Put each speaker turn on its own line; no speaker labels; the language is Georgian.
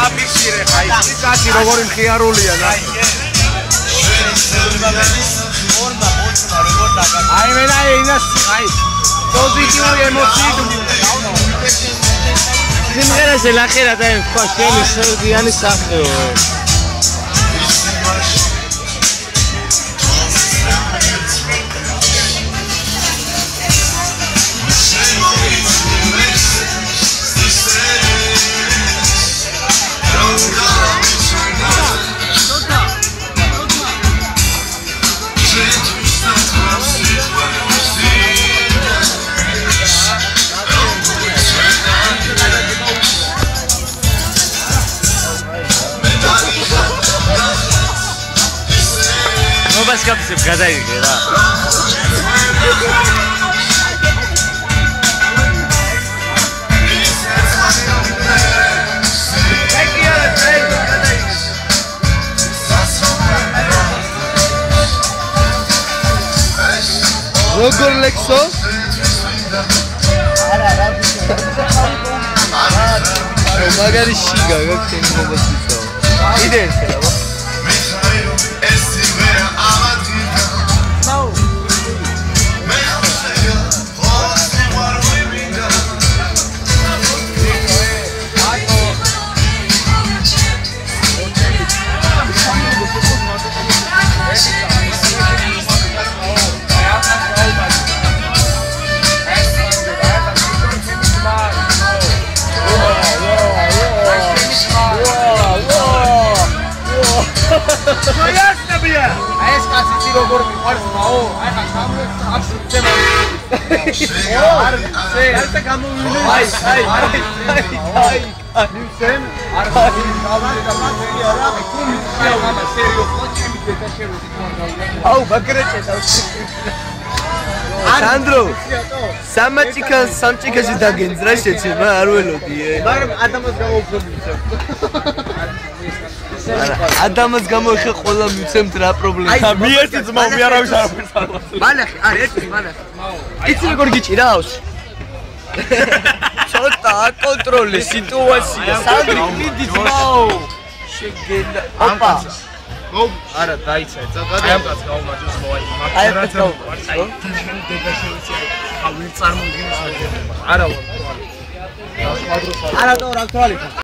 დააფიქსირე ხა ის კაცი როგორი მხიარულია და აი მენა ინას აი პოზიტიური ემოციით სიმღერაზე ლახერა და თქვა შენი სევდიანი სახეო Скапсив гадаете, да. Როგორ ლექსო? მაგარი შიგა გაქვს ინფორმაციო. იდეა რა. ეს კაცი როგორ მიყვარს მაო აი ხა სამს წემო არ ეს გამოვიდე აი ნიუსენ არ გამოვიდე არა კომისია მამა სერიოზულად ჩემი შეერუდი თორდა აუ ბაგრეჭედა სანდრო სამჭიქაში დაგენძრა შეჩება არ ველოდი მაგრამ ადამიანს გამოვხდები ადამიანს გამოიხე ყველა მიცემთ რა პრობლემა მე ერთი ძმა მე არავის არაფერს არ ვასწავლე მალახი არ ერთი მალახი იცი როგორ გიჭირავს ცოტა აკონტროლე სიტუაცია სანდრი მიდი ძმაო შეგენა ოპა არა დაიცე წაგადე აი ამ კაცს გაუმარჯოს მოაი მაგრამ რა თქმა აი ჩვენი დედა შევიცი ავი წარმოგიდგენს არა არა რა თქმა უნდა